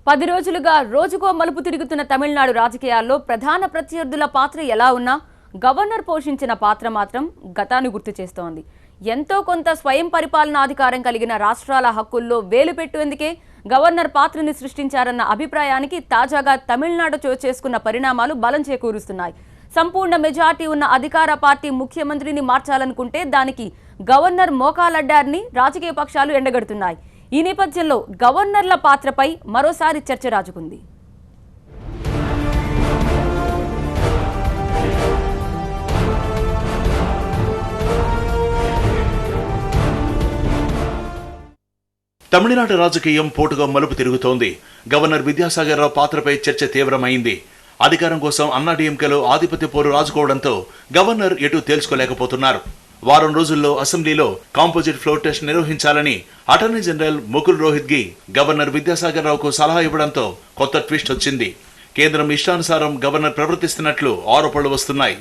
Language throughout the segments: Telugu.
10 రోజులుగా రోజుకో మలుపు తిరుగుతున్న తమిళనాడు రాజకీయాల్లో ప్రధాన ప్రత్యర్థుల పాత్ర ఎలా ఉన్నా గవర్నర్ పోషించిన పాత్ర మాత్రం గతాన్ని గుర్తు చేస్తోంది. ఎంతో కొంత స్వయం పరిపాలనాధికారం కలిగిన రాష్ట్రాల హక్కుల్లో వేలు పెట్టేందుకే గవర్నర్ పాత్రని సృష్టించారన్న అభిప్రాయానికి తాజాగా తమిళనాడు చేసుకున్న పరిణామాలు బలం చేకూరుస్తున్నాయి. సంపూర్ణ మెజార్టీ ఉన్న అధికార పార్టీ ముఖ్యమంత్రిని మార్చాలనుకుంటే దానికి గవర్నర్ మోకాలడ్డారని రాజకీయ పక్షాలు ఎండగడుతున్నాయి. ఈ నేపథ్యంలో గవర్నర్ల పాత్రపై మరోసారి చర్చ రాజుకుంది. తమిళనాడు రాజకీయం పోటుగా మలుపు తిరుగుతోంది. గవర్నర్ విద్యాసాగర్ రావు పాత్రపై చర్చ తీవ్రమైంది. అధికారం కోసం అన్నాడీఎంకేలో ఆధిపత్య పోరు రాజుకోవడంతో గవర్నర్ ఎటూ తేల్చుకోలేకపోతున్నారు. వారం రోజుల్లో అసెంబ్లీలో కాంపోజిట్ ఫ్లోర్ టెస్ట్ నిర్వహించాలని attorney general Mukul Rohatgi governor Vidyasagar రావుకు సలహా ఇవ్వడంతో కొత్త ట్విస్ట్ వచ్చింది. కేంద్రం ఇష్టానుసారం గవర్నర్ ప్రవర్తిస్తున్నట్లు ఆరోపణలు వస్తున్నాయి.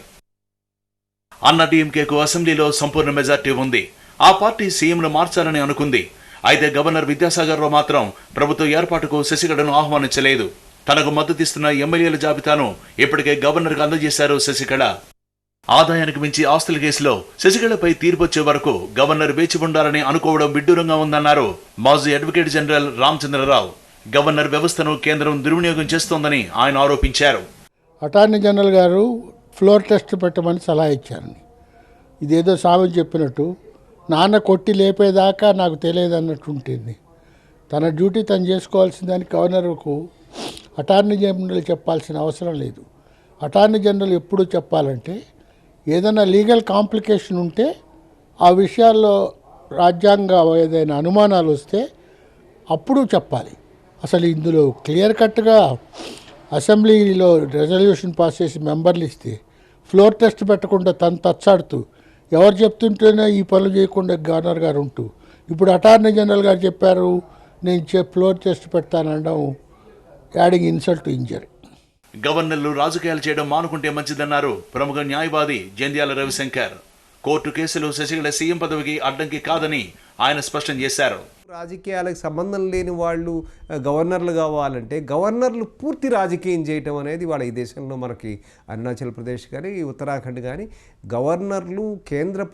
అన్నాడీఎంకేకు అసెంబ్లీలో సంపూర్ణ మెజార్టీ ఉంది. ఆ పార్టీ సీఎంను మార్చాలని అనుకుంది. అయితే గవర్నర్ విద్యాసాగర్ రావు మాత్రం ప్రభుత్వ ఏర్పాటుకు శశికళను ఆహ్వానించలేదు. తనకు మద్దతిస్తున్న ఎమ్మెల్యేల జాబితాను ఇప్పటికే గవర్నర్కు అందజేశారు శశికళ. ఆదాయానికి మించి ఆస్తుల కేసులో శశికళపై తీర్పొచ్చే వరకు గవర్నర్ వేచి ఉండాలని అనుకోవడం విడ్డూరంగా ఉందన్నారు మాజీ అడ్వకేట్ జనరల్ రామచంద్రరావు. గవర్నర్ వ్యవస్థను కేంద్రం దుర్వినియోగం చేస్తోందని ఆయన ఆరోపించారు. అటార్నీ జనరల్ గారు ఫ్లోర్ టెస్ట్ పెట్టమని సలహా ఇచ్చారు. ఇదేదో సామెత చెప్పినట్టు నాన్న కొట్టి లేపేదాకా నాకు తెలియదు అన్నట్టు ఉంటుంది. తన డ్యూటీ తను చేసుకోవాల్సిందని గవర్నర్కు అటార్నీ జనరల్ చెప్పాల్సిన అవసరం లేదు. అటార్నీ జనరల్ ఎప్పుడు చెప్పాలంటే ఏదైనా లీగల్ కాంప్లికేషన్ ఉంటే ఆ విషయాల్లో రాజ్యాంగ ఏదైనా అనుమానాలు వస్తే అప్పుడు చెప్పాలి. అసలు ఇందులో క్లియర్ కట్గా అసెంబ్లీలో రెజల్యూషన్ పాస్ చేసి మెంబర్లు ఇస్తే ఫ్లోర్ టెస్ట్ పెట్టకుండా తను తచ్చాడుతూ ఎవరు చెప్తుంటేనే ఈ పనులు చేయకుండా గవర్నర్ గారు ఉంటూ ఇప్పుడు అటార్నీ జనరల్ గారు చెప్పారు నేను ఫ్లోర్ టెస్ట్ పెడతానడం యాడింగ్ ఇన్సల్ట్ టు ఇంజరీ. గవర్నర్లు రాజకీయాలు చేయడం మానుకుంటే మంచిదన్నారు ప్రముఖ న్యాయవాది జంధ్యాల రవిశంకర్. కోర్టు కేసులు శశికళ సీఎం పదవికి అడ్డంకి కాదని ఆయన స్పష్టం చేశారు. రాజకీయాలకు సంబంధం లేని వాళ్ళు గవర్నర్లు కావాలంటే గవర్నర్లు పూర్తి రాజకీయం చేయటం అనేది వాళ్ళ ఈ దేశంలో మనకి అరుణాచల్ ప్రదేశ్ కానీ ఉత్తరాఖండ్ కానీ గవర్నర్లు కేంద్ర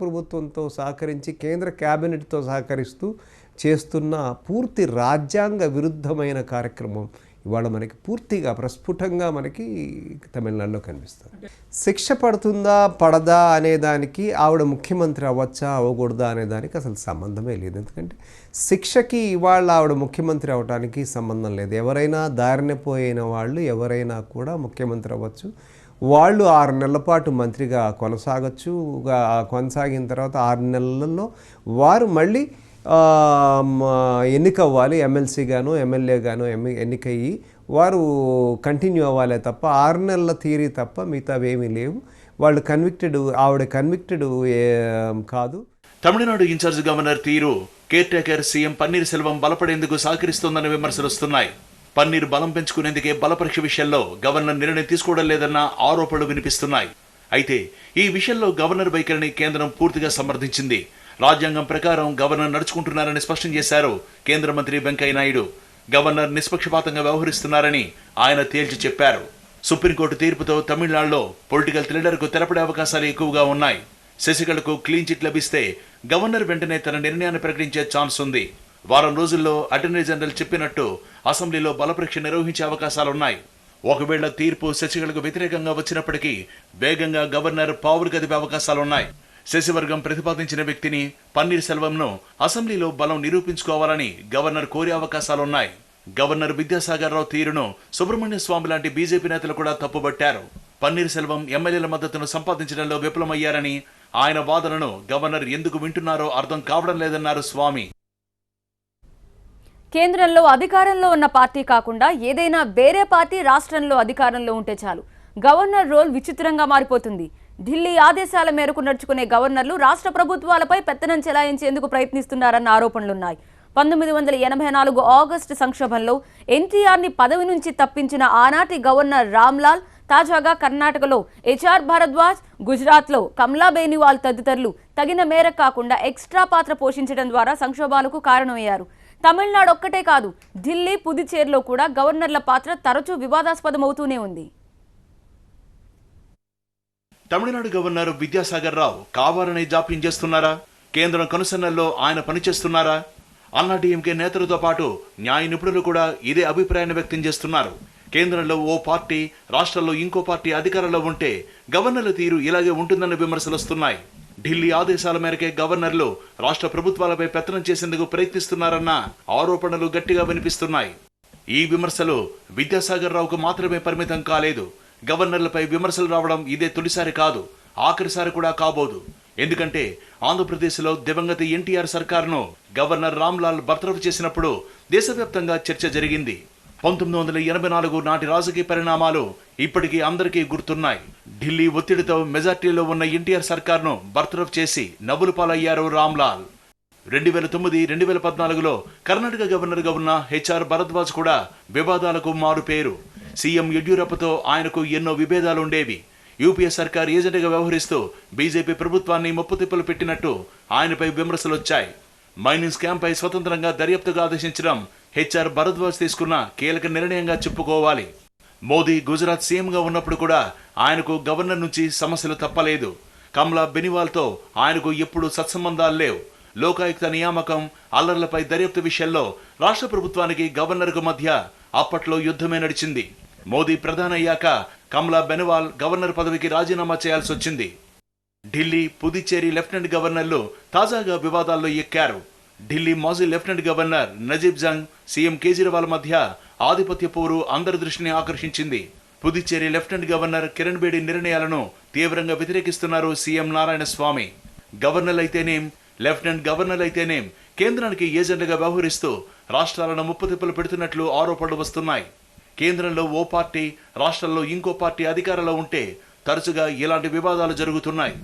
ప్రభుత్వంతో సహకరించి కేంద్ర క్యాబినెట్తో సహకరిస్తూ చేస్తున్న పూర్తి రాజ్యాంగ విరుద్ధమైన కార్యక్రమం ఇవాళ మనకి పూర్తిగా ప్రస్ఫుటంగా మనకి తమిళనాడులో కనిపిస్తుంది. శిక్ష పడుతుందా పడదా అనేదానికి ఆవిడ ముఖ్యమంత్రి అవ్వచ్చా అవ్వకూడదా అనేదానికి అసలు సంబంధమే లేదు. ఎందుకంటే శిక్షకి ఇవాళ ఆవిడ ముఖ్యమంత్రి అవ్వడానికి సంబంధం లేదు. ఎవరైనా దారిన పోయిన వాళ్ళు ఎవరైనా కూడా ముఖ్యమంత్రి అవ్వచ్చు. వాళ్ళు 6 నెలల పాటు మంత్రిగా కొనసాగచ్చు. కొనసాగిన తర్వాత 6 నెలల్లో వారు మళ్ళీ ఎన్నికవ్వాలి. ఎమ్మెల్సీ గాను ఎమ్మెల్యే గాను ఎన్నికయ్యి వారు కంటిన్యూ అవ్వాలే తప్ప 6 నెలల థియరీ తప్ప మిగతావేమీ లేవు. వాళ్ళు ఆవిడ కన్విక్టెడ్ కాదు. తమిళనాడు ఇన్ఛార్జ్ గవర్నర్ తీరు caretaker CM Panneer Selvam బలపడేందుకు సహకరిస్తోందన్న విమర్శలు వస్తున్నాయి. పన్నీర్ బలం పెంచుకునేందుకే బలపరీక్ష విషయంలో గవర్నర్ నిర్ణయం తీసుకోవడం లేదన్న ఆరోపణలు వినిపిస్తున్నాయి. అయితే ఈ విషయంలో గవర్నర్ వైఖరిని కేంద్రం పూర్తిగా సమర్థించింది. రాజ్యాంగం ప్రకారం గవర్నర్ నడుచుకుంటున్నారని స్పష్టం చేశారు కేంద్ర మంత్రి వెంకయ్య నాయుడు. గవర్నర్ నిష్పక్షపాతంగా వ్యవహరిస్తున్నారని ఆయన తేల్చి చెప్పారు. సుప్రీంకోర్టు తీర్పుతో తమిళనాడులో పొలిటికల్ థ్రిల్లర్కు తెరపడే అవకాశాలు ఎక్కువగా ఉన్నాయి. శశికళకు క్లీన్ చిట్ లభిస్తే గవర్నర్ వెంటనే తన నిర్ణయాన్ని ప్రకటించే ఛాన్స్ ఉంది. వారం రోజుల్లో అటార్నీ జనరల్ చెప్పినట్టు అసెంబ్లీలో బలపరీక్ష నిర్వహించే అవకాశాలున్నాయి. ఒకవేళ తీర్పు శశికళకు వ్యతిరేకంగా వచ్చినప్పటికీ వేగంగా గవర్నర్ పావులు కదిపే అవకాశాలున్నాయి. శశివర్గం ప్రతిపాదించిన వ్యక్తిని పన్నీర్ సెల్వంను అసెంబ్లీలో బలం నిరూపించుకోవాలని గవర్నర్ కోరే అవకాశాలున్నాయి. గవర్నర్ విద్యాసాగర్ రావు తీరును సుబ్రహ్మణ్య స్వామి లాంటి బీజేపీ నేతలు కూడా తప్పుబట్టారు. పన్నీర్ సెల్వం ఎమ్మెల్యేల మద్దతును సంపాదించడంలో విఫలమయ్యారని ఆయన వాదనను గవర్నర్ ఎందుకు వింటున్నారో అర్థం కావడం లేదన్నారు స్వామి. కేంద్రంలో అధికారంలో ఉన్న పార్టీ కాకుండా ఏదైనా వేరే పార్టీ రాష్ట్రంలో అధికారంలో ఉంటే చాలు గవర్నర్ రోల్ విచిత్రంగా మారిపోతుంది. ఢిల్లీ ఆదేశాల మేరకు నడుచుకునే గవర్నర్లు రాష్ట్ర ప్రభుత్వాలపై పెత్తనం చెలాయించేందుకు ప్రయత్నిస్తున్నారన్న ఆరోపణలున్నాయి. 1984 ఆగస్టు సంక్షోభంలో ఎన్టీఆర్ని పదవి నుంచి తప్పించిన ఆనాటి గవర్నర్ రామ్లాల్ తాజాగా కర్ణాటకలో హెచ్ఆర్ భరద్వాజ్, గుజరాత్లో కమలా బేనివాల్ తదితరులు తగిన మేరకు కాకుండా ఎక్స్ట్రా పాత్ర పోషించడం ద్వారా సంక్షోభాలకు కారణమయ్యారు. తమిళనాడు ఒక్కటే కాదు, ఢిల్లీ, పుదుచ్చేరిలో కూడా గవర్నర్ల పాత్ర తరచూ వివాదాస్పదమవుతూనే ఉంది. తమిళనాడు గవర్నర్ విద్యాసాగర్ రావు కావాలని జాప్యం చేస్తున్నారా? కేంద్రం కనుసన్నల్లో ఆయన పనిచేస్తున్నారా? అన్నాడీఎంకే నేతలతో పాటు న్యాయ నిపుణులు కూడా ఇదే అభిప్రాయాన్ని వ్యక్తం చేస్తున్నారు. కేంద్రంలో ఓ పార్టీ, రాష్ట్రంలో ఇంకో పార్టీ అధికారంలో ఉంటే గవర్నర్ల తీరు ఇలాగే ఉంటుందన్న విమర్శలు వస్తున్నాయి. ఢిల్లీ ఆదేశాల మేరకే గవర్నర్లు రాష్ట్ర ప్రభుత్వాలపై పెత్తనం చేసేందుకు ప్రయత్నిస్తున్నారన్న ఆరోపణలు గట్టిగా వినిపిస్తున్నాయి. ఈ విమర్శలు విద్యాసాగర్ రావుకు మాత్రమే పరిమితం కాలేదు. గవర్నర్లపై విమర్శలు రావడం ఇదే తొలిసారి కాదు, ఆఖరిసారి కూడా కాబోదు. ఎందుకంటే ఆంధ్రప్రదేశ్లో దివంగత ఎన్టీఆర్ సర్కారును గవర్నర్ రామ్లాల్ బర్తరఫ్ చేసినప్పుడు దేశవ్యాప్తంగా చర్చ జరిగింది. 1984 నాటి రాజకీయ పరిణామాలు ఇప్పటికీ అందరికీ గుర్తున్నాయి. ఢిల్లీ ఒత్తిడితో మెజార్టీలో ఉన్న ఎన్టీఆర్ సర్కార్ను బర్తరఫ్ చేసి నవ్వుల పాలయ్యారు రామ్లాల్. 2009-2014లో కర్ణాటక గవర్నర్గా ఉన్న హెచ్ఆర్ భరద్వాజ్ కూడా వివాదాలకు మారుపేరు. సీఎం యడ్యూరప్పతో ఆయనకు ఎన్నో విభేదాలుండేవి. యూపీఏ సర్కార్ ఏజెంట్గా వ్యవహరిస్తూ బీజేపీ ప్రభుత్వాన్ని ముప్పుతిప్పలు పెట్టినట్టు ఆయనపై విమర్శలొచ్చాయి. మైనింగ్ స్కామ్పై స్వతంత్రంగా దర్యాప్తుగా ఆదేశించడం హెచ్ఆర్ భరద్వాజ్ తీసుకున్న కీలక నిర్ణయంగా చెప్పుకోవాలి. మోదీ గుజరాత్ సీఎంగా ఉన్నప్పుడు కూడా ఆయనకు గవర్నర్ నుంచి సమస్యలు తప్పలేదు. కమలా బెనివాల్తో ఆయనకు ఎప్పుడూ సత్సంబంధాలు లేవు. లోకాయుక్త నియామకం, అల్లర్లపై దర్యాప్తు విషయంలో రాష్ట్ర ప్రభుత్వానికి గవర్నర్కు మధ్య అప్పట్లో యుద్ధమే నడిచింది. మోదీ ప్రధానయ్యాక కమలా బెనివాల్ గవర్నర్ పదవికి రాజీనామా చేయాల్సి వచ్చింది. ఢిల్లీ, పుదుచ్చేరి లెఫ్టినెంట్ గవర్నర్లు తాజాగా వివాదాల్లో ఎక్కారు. ఢిల్లీ మాజీ lieutenant governor Najeeb Jung, CM Kejriwal మధ్య ఆధిపత్య పోరు అందరి దృష్టిని ఆకర్షించింది. పుదుచ్చేరి లెఫ్టినెంట్ గవర్నర్ కిరణ్ బేడి నిర్ణయాలను తీవ్రంగా వ్యతిరేకిస్తున్నారు సీఎం నారాయణ స్వామి. గవర్నర్లు అయితేనేం, లెఫ్టినెంట్ గవర్నర్లు అయితేనేం కేంద్రానికి ఏజెంట్గా వ్యవహరిస్తూ రాష్ట్రాలను ముప్పుతిప్పలు పెడుతున్నట్లు ఆరోపణలు వస్తున్నాయి. కేంద్రంలో ఓ పార్టీ, రాష్ట్రంలో ఇంకో పార్టీ అధికారంలో ఉంటే తరచుగా ఇలాంటి వివాదాలు జరుగుతున్నాయి.